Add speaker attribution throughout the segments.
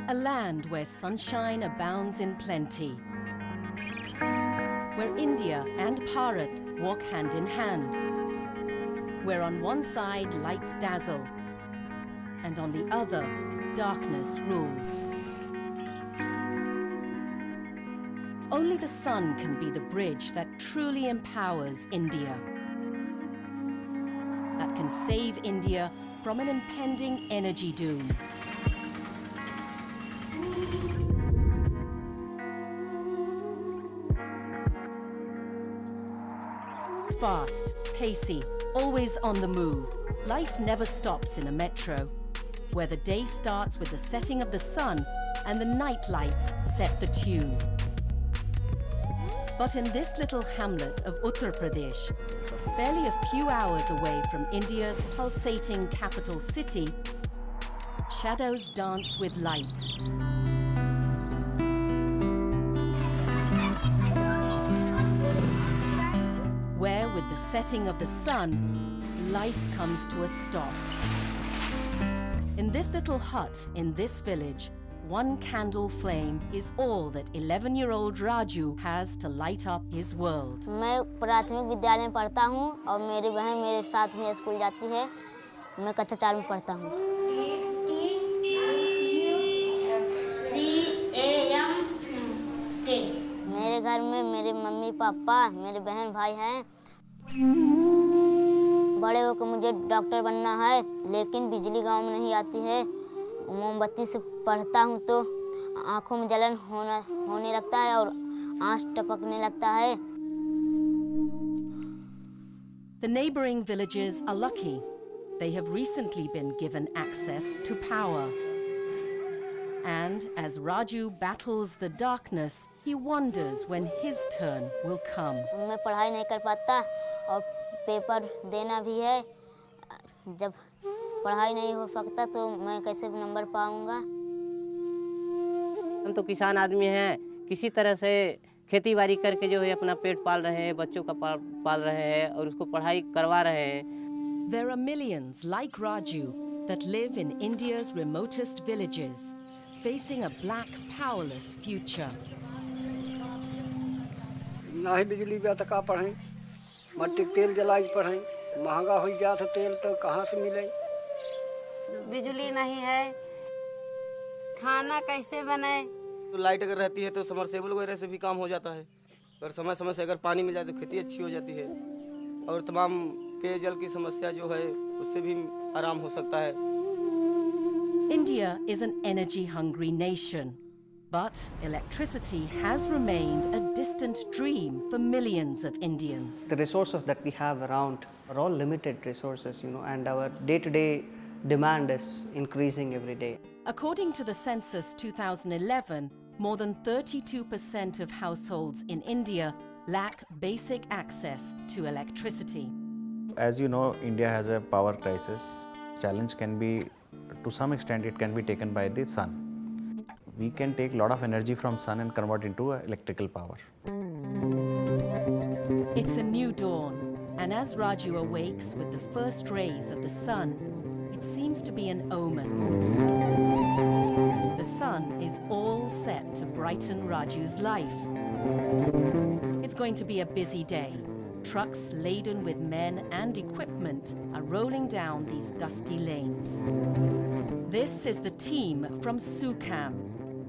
Speaker 1: A land where sunshine abounds in plenty, where India and Bharat walk hand in hand, where on one side lights dazzle and on the other darkness rules. Only the sun can be the bridge that truly empowers India, that can save India from an impending energy doom. Fast, pacey, always on the move. Life never stops in a metro, where the day starts with the setting of the sun and the night lights set the tune. But in this little hamlet of Uttar Pradesh, barely a few hours away from India's pulsating capital city, shadows dance with light. Where, with the setting of the sun, life comes to a stop. In this little hut, in this village, one candle flame is all that 11-year-old Raju has to light up his world.
Speaker 2: मैं प्राथमिक विद्यालय में पढ़ता हूँ और मेरी बहन मेरे साथ में स्कूल जाती है। मैं कक्षा 4 में पढ़ता हूँ। मेरे घर में मेरे मम्मी पापा, मेरे बहन भाई हैं। बड़े होकर मुझे डॉक्टर बनना है, लेकिन बिजली गांव में नहीं आती है। मोमबत्ती से पढ़ता हूँ तो आँखों में जलन होने लगता है और आँख टपकने लगता है।
Speaker 1: The neighboring villages are lucky. They have recently been given access to power. And as Raju battles the darkness, he wonders when his turn will come.
Speaker 2: मैं पढ़ाई नहीं कर पाता और पेपर देना भी है। जब पढ़ाई नहीं हो सकता तो मैं कैसे नंबर पाऊंगा?
Speaker 3: हम तो किसान आदमी हैं, किसी तरह से खेती बाड़ी करके जो है अपना पेट पाल रहे हैं, बच्चों का पाल रहे हैं और उसको पढ़ाई करवा रहे हैं।
Speaker 1: There are millions like Raju that live in India's remotest villages, facing a black, powerless future.
Speaker 4: ना ही बिजली पे तक पढ़ाई, मट्टी तेल जला के पढ़ाई, महंगा हो गया था तेल तो कहाँ से मिले?
Speaker 5: बिजली नहीं है, खाना कैसे बने?
Speaker 6: तो लाइट अगर रहती है तो समरसेबल वगैरह से भी काम हो जाता है। अगर समय समय से अगर पानी मिल जाए तो खेती अच्छी हो जाती है और तमाम पेयजल की समस्या जो है उससे भी आराम हो सकता है।
Speaker 1: India is an energy-hungry nation, but electricity has remained a distant dream for millions of Indians.
Speaker 7: The resources that we have around are all limited resources, and our day-to-day demand is increasing every day.
Speaker 1: According to the census 2011, more than 32% of households in India lack basic access to electricity.
Speaker 8: As you know, India has a power crisis. Challenge can be, to some extent, it can be taken by the sun. We can take a lot of energy from sun and convert into electrical power.
Speaker 1: It's a new dawn, and as Raju awakes with the first rays of the sun, it seems to be an omen. The sun is all set to brighten Raju's life. It's going to be a busy day. Trucks laden with men and equipment are rolling down these dusty lanes. This is the team from SUCAM,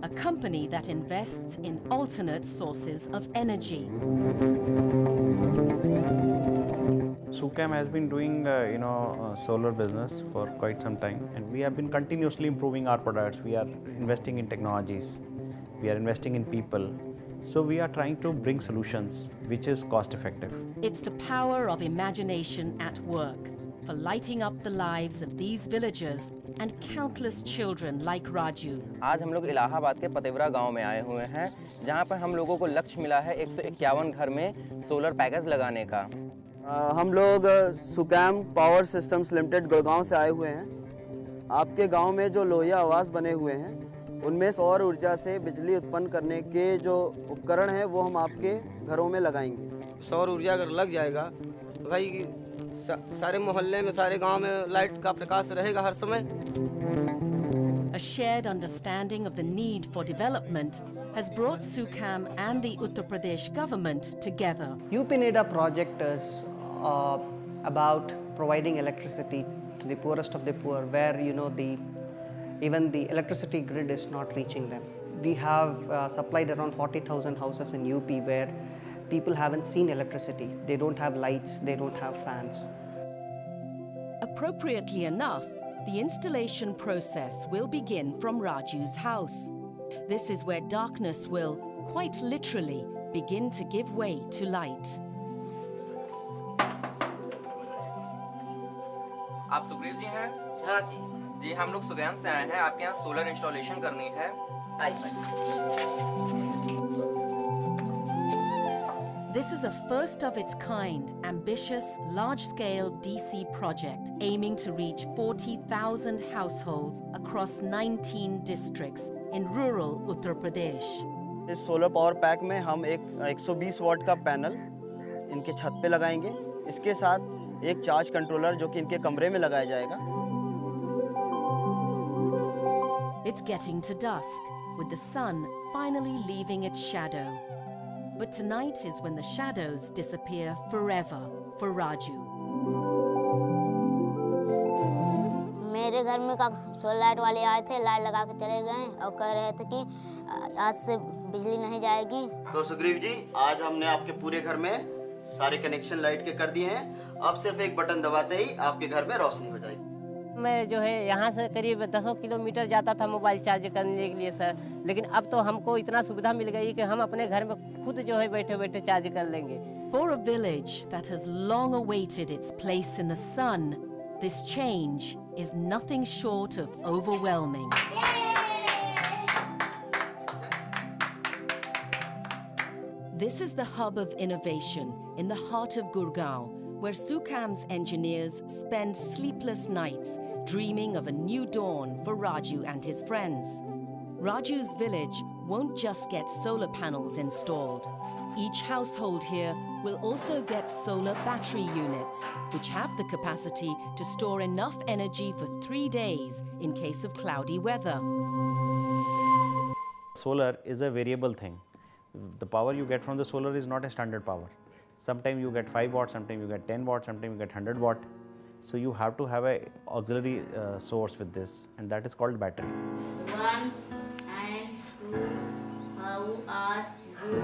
Speaker 1: a company that invests in alternate sources of energy.
Speaker 8: SUCAM has been doing solar business for quite some time, and we have been continuously improving our products. We are investing in technologies, we are investing in people. So we are trying to bring solutions which is cost effective.
Speaker 1: It's the power of imagination at work for lighting up the lives of these villagers and countless children like Raju.
Speaker 9: आज हम लोग इलाहाबाद के पतेवरा गांव में आए हुए हैं, जहां पर हम लोगों को लक्ष्य मिला है 151 घर में सोलर पैकेज लगाने का।
Speaker 10: हम लोग Su-Kam power systems limited Gurgaon से आए हुए हैं। आपके गांव में जो लोहिया आवास बने हुए हैं, उनमें सौर ऊर्जा से बिजली उत्पन्न करने के जो उपकरण हैं वो हम आपके घरों में लगाएंगे।
Speaker 6: सौर ऊर्जा अगर लग जाएगा तो भाई सारे मोहल्ले में, सारे गांव में लाइट का प्रकाश रहेगा हर समय।
Speaker 1: A shared understanding of the need for development has brought SUCAM and the Uttar Pradesh government together.
Speaker 7: UPNEDA project is about providing electricity to the poorest of the poor, where even the electricity grid is not reaching them. We have supplied around 40,000 houses in UP where people haven't seen electricity. They don't have lights, they don't have fans.
Speaker 1: Appropriately enough, the installation process will begin from Raju's house. This is where darkness will, quite literally, begin to give way to light.
Speaker 9: आप सुग्रीव जी हैं? हाँ जी। हम लोग सुगैम से आए हैं, आपके यहाँ सोलर इंस्टॉलेशन करनी है।
Speaker 1: This is a first of its kind, ambitious, large-scale DC project aiming to reach 40,000 households across 19 districts in rural Uttar Pradesh.
Speaker 10: इस सोलर पावर पैक में हम एक 120 वाट का पैनल इनके छत पे लगाएंगे। इसके साथ एक चार्ज कंट्रोलर जो कि इनके कमरे में लगाया जाएगा।
Speaker 1: It's getting to dusk, with the sun finally leaving its shadow. But tonight is when the shadows disappear forever for Raju.
Speaker 2: मेरे घर में सोलर लाइट वाले आए थे, लाइट लगा के चले गए और कह रहे थे कि आज से बिजली नहीं जाएगी।
Speaker 10: तो सुग्रीव जी, आज हमने आपके पूरे घर में सारे कनेक्शन लाइट के कर दिए हैं। अब सिर्फ एक बटन दबाते ही आपके घर में रोशनी हो जाएगी।
Speaker 3: मैं जो है यहाँ से करीब 10 किलोमीटर जाता था मोबाइल चार्ज करने के लिए सर, लेकिन अब तो हमको इतना सुविधा मिल गई कि हम अपने घर में खुद जो है बैठे बैठे चार्ज कर लेंगे।
Speaker 1: For a village that has long awaited its place in the sun, this change is nothing short of overwhelming. This is the hub of innovation in the heart of Gurgaon, where SUCAM's engineers spend sleepless nights dreaming of a new dawn for Raju and his friends. Raju's village won't just get solar panels installed. Each household here will also get solar battery units, which have the capacity to store enough energy for 3 days in case of cloudy weather.
Speaker 8: Solar is a variable thing. The power you get from the solar is not a standard power. Sometimes you get 5 watts, sometimes you get 10 watts, sometimes you get 100 watt. So you have to have a auxiliary source with this, and that is called battery.
Speaker 2: 1 and 2, how are you?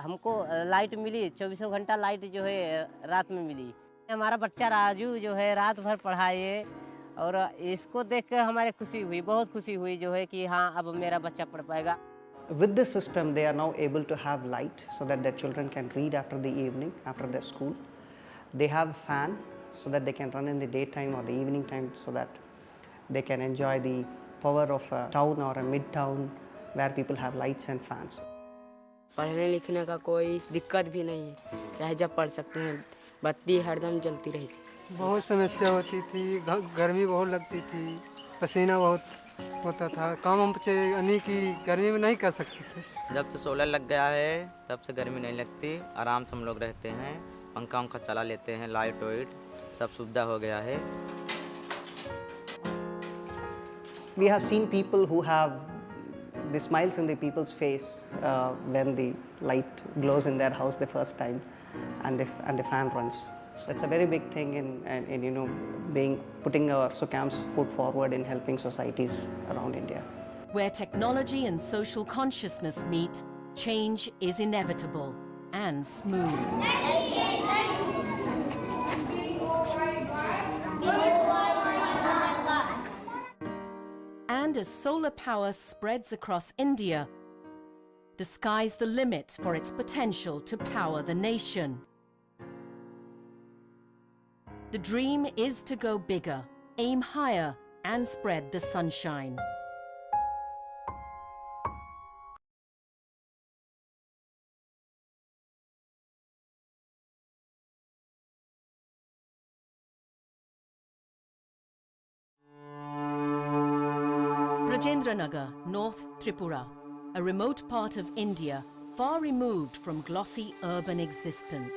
Speaker 3: हमको light मिली, 24 घंटा light जो है रात में मिली। हमारा बच्चा राजू जो है रात भर पढ़ाए और इसको देख कर हमारे खुशी हुई, बहुत खुशी हुई जो है कि हाँ अब मेरा बच्चा पढ़ पाएगा।
Speaker 7: With this system, they are now able to have light so that their children can read after the evening, after their school. They have a fan so that they can run in the daytime or the evening time so that they can enjoy the power of a town or a mid-town where people have lights and fans.
Speaker 11: पढ़ने लिखने का कोई दिक्कत भी नहीं है, चाहे जब पढ़ सकते हैं, बत्ती हरदम जलती रही थी।
Speaker 12: बहुत समस्या होती थी, गर्मी बहुत लगती थी, पसीना बहुत होता था, काम हम यानी कि गर्मी में नहीं कर सकते थे।
Speaker 13: जब से सोलर लग गया है तब से गर्मी नहीं लगती, आराम से हम लोग रहते हैं, पंखा उंखा चला लेते हैं, लाइट वाइट सब सुविधा हो गया है।
Speaker 7: We have seen people who have the smiles in the people's face when the light glows in their house the first time and the fan runs. It's a very big thing in putting our SUCAM's foot forward in helping societies around India.
Speaker 1: Where technology and social consciousness meet, change is inevitable and smooth. And as solar power spreads across India, the sky's the limit for its potential to power the nation. The dream is to go bigger, aim higher, and spread the sunshine. Rajendranagar, North Tripura, a remote part of India, far removed from glossy urban existence.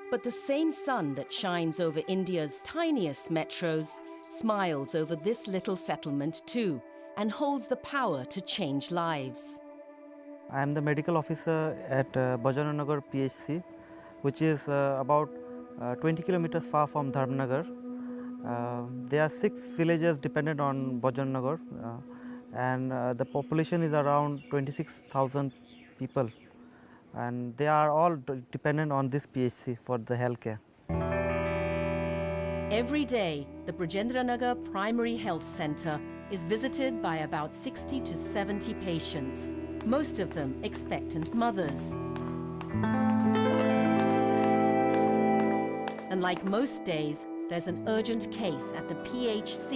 Speaker 1: But the same sun that shines over India's tiniest metros smiles over this little settlement too and holds the power to change lives.
Speaker 14: I am the medical officer at Bajrangnagar PHC, which is about 20 kilometers far from Dharmnagar. There are 6 villages dependent on Bajrangnagar, and the population is around 26,000 people, and they are all dependent on this PHC for the healthcare.
Speaker 1: Every day, the Brajendra Primary Health Centre is visited by about 60 to 70 patients, most of them expectant mothers. And like most days, there's an urgent case at the PHC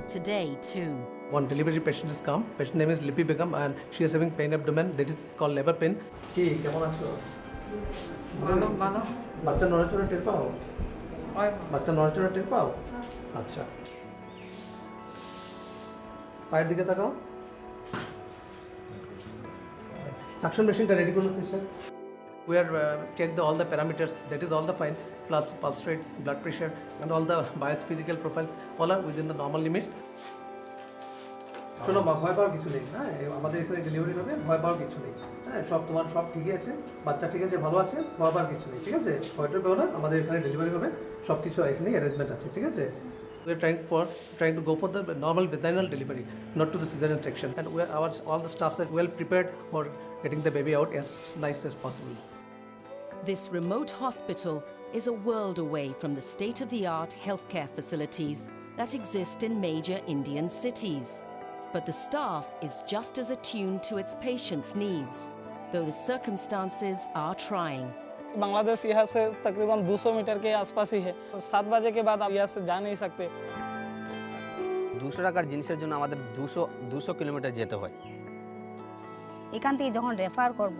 Speaker 1: today too.
Speaker 15: One delivery patient has come. Patient name is Lipi Begum and she is having pain abdomen. That is called labor pain. Hey, kemon acho? Balo. Bachcha নড়াচড়া টের পাও? বাচ্চা নড়াচড়া টের পাও? আচ্ছা। পায়ের দিকে তাকাও। Suction machine টা ready করুন sister. We are check all the parameters. That is all the fine. Plus pulse rate, blood pressure, and all the biophysical profiles. All are within the normal limits. শোনো মা, ভয় পাওয়ার কিছু নেই। হ্যাঁ, আমাদের এখানে ডেলিভারি হবে, ভয় পাওয়ার কিছু নেই। হ্যাঁ, তোমার সব ঠিকই আছে, বাচ্চা ঠিক আছে, ভালো আছে, ভয় পাওয়ার কিছু নেই। ঠিক আছে, ভয়টা পেও না, আমাদের এখানে ডেলিভারি হবে, সব কিছু এখানে অ্যারেঞ্জমেন্ট আছে। ঠিক আছে। We are trying to go for the normal vaginal delivery, not to the cesarean section. And all the staffs are well prepared for getting the baby out as nice as possible.
Speaker 1: This remote hospital is a world away from the state-of-the-art healthcare facilities that exist in major Indian cities. But the staff is just as attuned to its patients' needs, though the circumstances are trying.
Speaker 16: Bangladesh यहाँ से तकरीबन 200 metre के आसपास ही है। 7 बजे के बाद आप यहाँ से जा नहीं सकते।
Speaker 17: 200 টাকার জিনিসের জন্য আমাদের 200 কিলোমিটার যেতে হয়।
Speaker 18: এখান থেকে যখন রেফার করব,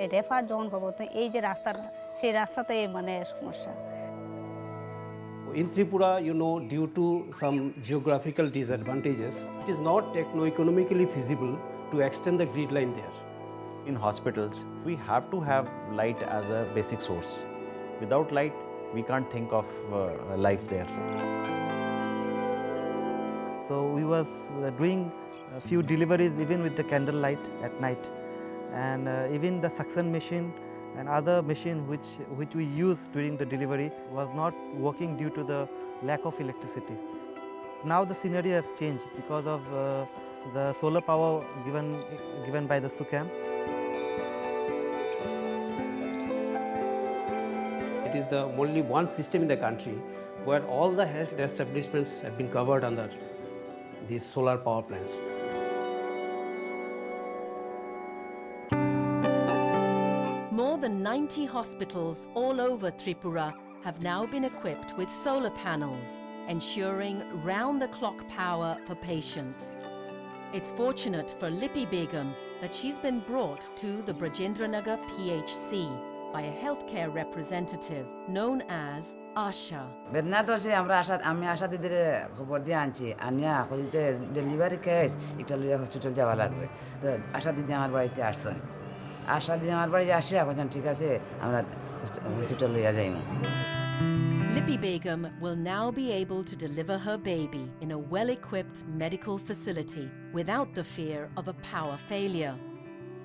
Speaker 18: এই রেফার যখন করব তো এই যে রাস্তাটা, সেই রাস্তাতে মানে সমস্যা।
Speaker 19: In Tripura, due to some geographical disadvantages, it is not techno-economically feasible to extend the grid line there.
Speaker 8: In hospitals, we have to have light as a basic source. Without light, we can't think of life there.
Speaker 14: So we was doing a few deliveries even with the candle light at night, and even the suction machine and other machine which we use during the delivery was not working due to the lack of electricity. Now the scenario has changed because of the solar power given by the SUCAM.
Speaker 19: It is the only one system in the country where all the health establishments have been covered under these solar power plants.
Speaker 1: More than 90 hospitals all over Tripura have now been equipped with solar panels, ensuring round-the-clock power for patients. It's fortunate for Lipi Begum that she's been brought to the Brajendranagar PHC by a healthcare representative known as Asha.
Speaker 20: বেদনা তো সে আমি আশা দিদির খবর দিয়ে আনছি, আনিয়া কইতে delivery case একটা লইয়া হসপিটাল যাওয়া লাগবে। তো আশা দিদি আমার বাড়িতে আসছেন। আশা দিদি আমার বাড়িতে আসিয়া বলছেন ঠিক আছে আমরা হসপিটাল লইয়া যাইব।
Speaker 1: Lipi Begum will now be able to deliver her baby in a well-equipped medical facility without the fear of a power failure.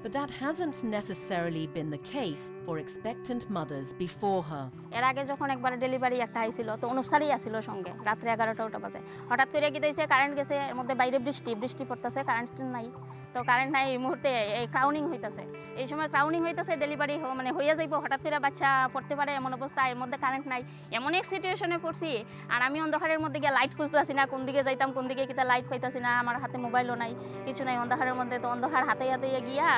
Speaker 1: But that hasn't necessarily been the case for expectant mothers before her.
Speaker 21: এর আগে যখন একবার delivery একটা আইছিল তো অনুপসারই আসছিল সঙ্গে রাত্রে 11টা বাজে হঠাৎ করে কি দিয়েছে কারেন্ট গেছে এর মধ্যে বাইরে বৃষ্টি পড়তেছে কারেন্ট নাই তো কারেন্ট নাই এই মুহূর্তে এই ক্রাউনিং হইতাছে এই সময় ক্রাউনিং হইতাছে ডেলিভারি মানে হইয়া যাইব হঠাৎ করে বাচ্চা পড়তে পারে এমন অবস্থা এর মধ্যে কারেন্ট নাই এমন এক সিচুয়েশনে পড়ছি আর আমি অন্ধকারের মধ্যে গিয়ে লাইট খুঁজতেছি না কোন দিকে যাইতাম কোন দিকে কিতা লাইট পাইতাছি না আমার হাতে মোবাইলও নাই কিছু নাই অন্ধকারের মধ্যে তো অন্ধকার হাতে গিয়া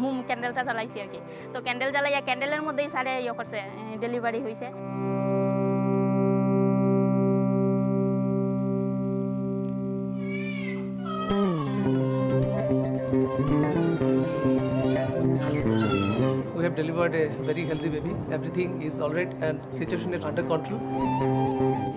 Speaker 21: মোম ক্যান্ডেলটা জ্বালাইছি আর কি তো ক্যান্ডেল জ্বালাইয়া ক্যান্ডেলের মধ্যেই সারে করছে ডেলিভারি হয়েছে
Speaker 15: We have delivered a very healthy baby. Everything is all right and situation is under control.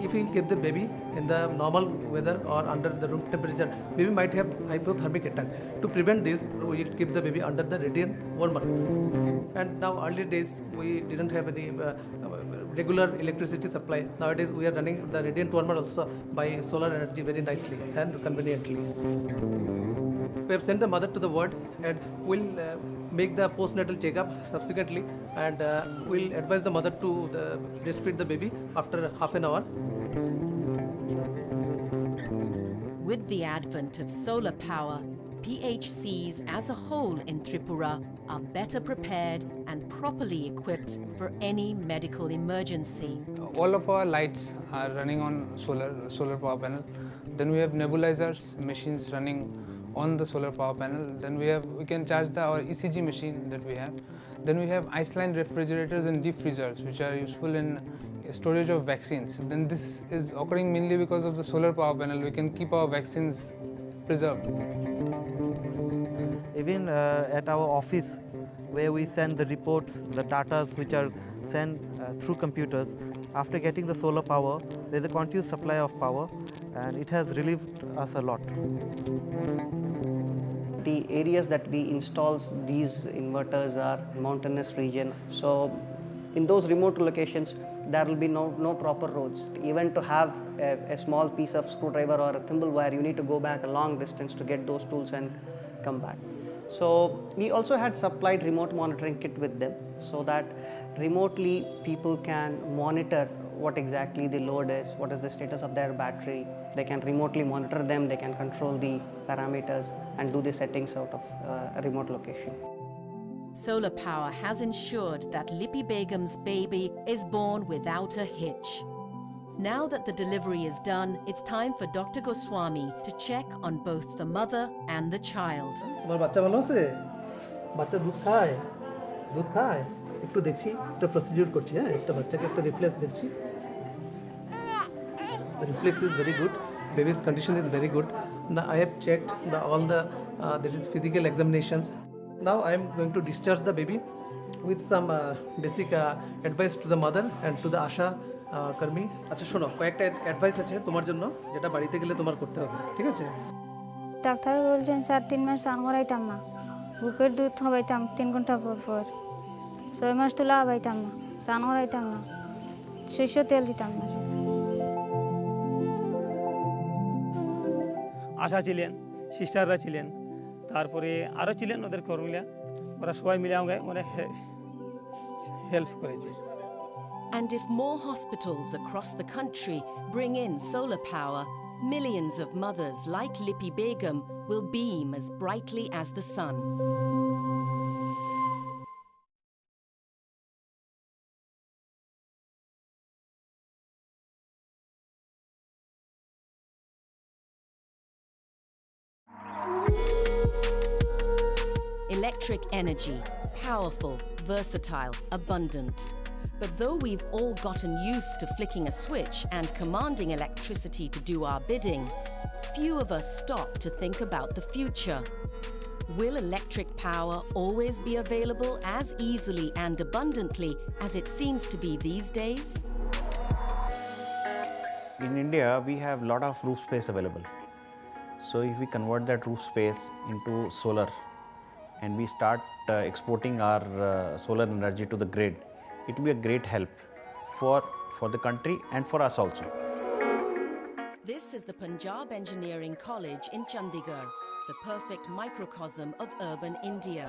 Speaker 15: If we give the baby in the normal weather or under the room temperature, baby might have hypothermic attack. To prevent this, we keep the baby under the radiant warmer. And now early days we didn't have any regular electricity supply. Nowadays we are running the radiant warmer also by solar energy very nicely and conveniently. We have sent the mother to the ward and will make the postnatal checkup subsequently, and we'll advise the mother to breastfeed the baby after half an hour.
Speaker 1: With the advent of solar power, PHCs as a whole in Tripura are better prepared and properly equipped for any medical emergency.
Speaker 4: All of our lights are running on solar power panel. Then we have nebulizers, machines running on the solar power panel. Then we can charge our ECG machine that we have. Then we have ice-line refrigerators and deep freezers, which are useful in storage of vaccines. Then this is occurring mainly because of the solar power panel. We can keep our vaccines preserved.
Speaker 14: Even at our office, where we send the reports, the data which are sent through computers, after getting the solar power, there is a continuous supply of power, and it has relieved us a lot.
Speaker 7: The areas that we install these inverters are mountainous region, so in those remote locations there will be no proper roads. Even to have a small piece of screwdriver or a thimble wire, you need to go back a long distance to get those tools and come back. So we also had supplied remote monitoring kit with them, so that remotely people can monitor what exactly the load is, what is the status of their battery. They can remotely monitor them, they can control the parameters and do the settings out of a remote location.
Speaker 1: Solar power has ensured that Lipi Begum's baby is born without a hitch. Now that the delivery is done, it's time for Dr. Goswami to check on both the mother and the child.
Speaker 15: তোমার বাচ্চা ভালো আছে? বাচ্চা দুধ খায়? দুধ খায়? একটু দেখছি, একটা প্রসিডিউর করছি, হ্যাঁ, একটা বাচ্চাকে একটা রিফ্লেক্স দেখছি। The reflex is very good. Baby's condition is very good. Now I have checked all the there is physical examinations. Now I am going to discharge the baby with some basic advice to the mother and to the Asha কর্মী। আচ্ছা শোনো, কয়েকটা advice আছে তোমার জন্য, যেটা বাড়িতে গেলে তোমার করতে হবে, ঠিক আছে?
Speaker 22: ডাক্তার বলছেন 4-3 মাস স্নান করাইতাম না, বুকের দুধ খাওয়াইতাম 3 ঘন্টা পর পর, 6 মাস তুলা খাওয়াইতাম না, স্নান করাইতাম না, সরষের তেল দিতাম না।
Speaker 23: আশা ছিলেন, সিস্টাররা ছিলেন, তারপরে আরও ছিলেন ওদের কর্মীরা, ওরা সবাই মিলে আমাকে অনেক হেল্প করেছে।
Speaker 1: And if more hospitals across the country bring in solar power, millions of mothers like Lipi Begum will beam as brightly as the sun. Electric energy, powerful, versatile, abundant. But though we've all gotten used to flicking a switch and commanding electricity to do our bidding, few of us stop to think about the future. Will electric power always be available as easily and abundantly as it seems to be these days?
Speaker 8: In India, we have a lot of roof space available. So if we convert that roof space into solar and we start exporting our solar energy to the grid, it will be a great help for the country and for us also.
Speaker 1: This is the Punjab Engineering College in Chandigarh, the perfect microcosm of urban India.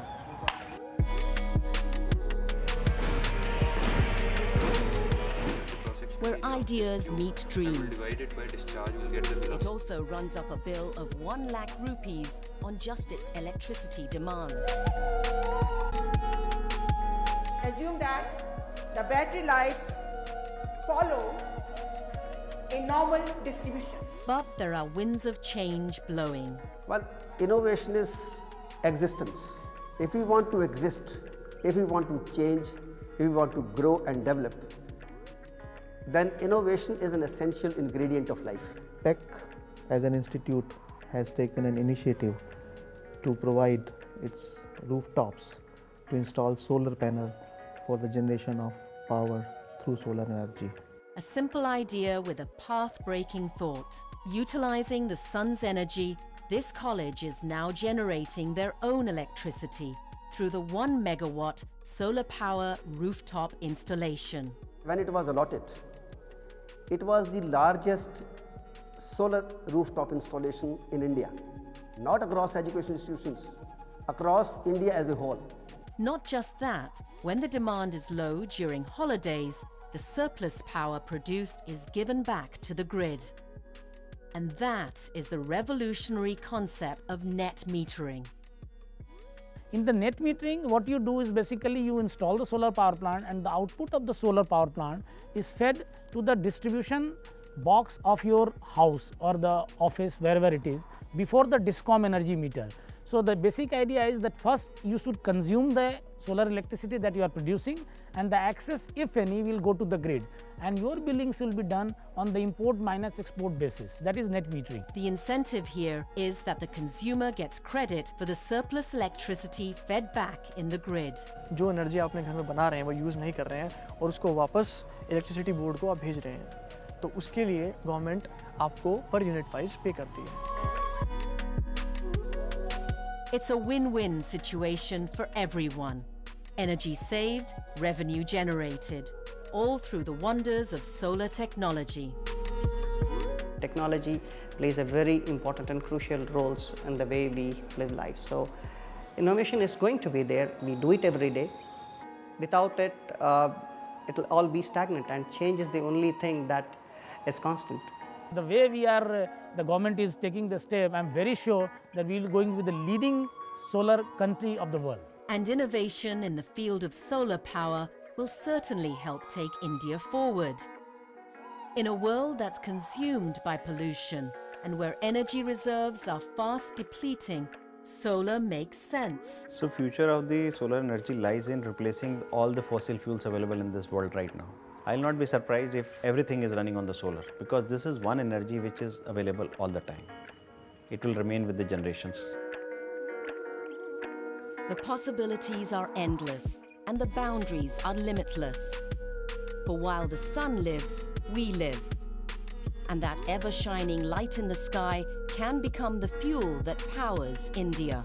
Speaker 1: Where ideas meet dreams. It also runs up a bill of 1 lakh rupees on just its electricity demands.
Speaker 24: Assume that the battery lives follow a normal distribution.
Speaker 1: But there are winds of change blowing.
Speaker 25: Well, innovation is existence. If we want to exist, if we want to change, if we want to grow and develop, then innovation is an essential ingredient of life.
Speaker 26: PEC as an institute has taken an initiative to provide its rooftops to install solar panel for the generation of power through solar energy.
Speaker 1: A simple idea with a path-breaking thought. Utilizing the sun's energy, this college is now generating their own electricity through the 1 megawatt solar power rooftop installation.
Speaker 25: When it was allotted, it was the largest solar rooftop installation in India, not across education institutions, across India as a whole.
Speaker 1: Not just that, when the demand is low during holidays, the surplus power produced is given back to the grid. And that is the revolutionary concept of net metering.
Speaker 2: In the net metering, what you do is basically you install the solar power plant, and the output of the solar power plant is fed to the distribution box of your house or the office, wherever it is, before the DISCOM energy meter. So the basic idea is that first you should consume the solar electricity that you are producing, and the excess, if any, will go to the grid, and your billings will be done on the import minus export basis. That is net metering.
Speaker 1: The incentive here is that the consumer gets credit for the surplus electricity fed back in the grid.
Speaker 3: जो energy आपने घर में बना रहे हैं वो use नहीं कर रहे हैं और उसको वापस इलेक्ट्रिसिटी बोर्ड को आप भेज रहे हैं, तो उसके लिए गवर्नमेंट आपको पर यूनिट वाइज पे करती है.
Speaker 1: It's a win-win situation for everyone. Energy saved, revenue generated, all through the wonders of solar technology.
Speaker 7: Technology plays a very important and crucial role in the way we live life. So innovation is going to be there. We do it every day. Without it, it will all be stagnant, and change is the only thing that is constant.
Speaker 2: The way we are, the government is taking the step, I'm very sure that we will going with the leading solar country of the world.
Speaker 1: And innovation in the field of solar power will certainly help take India forward. In a world that's consumed by pollution and where energy reserves are fast depleting, solar makes sense.
Speaker 8: So future of the solar energy lies in replacing all the fossil fuels available in this world right now. I'll not be surprised if everything is running on the solar, because this is one energy which is available all the time. It will remain with the generations.
Speaker 1: The possibilities are endless and the boundaries are limitless. For while the sun lives, we live. And that ever-shining light in the sky can become the fuel that powers India.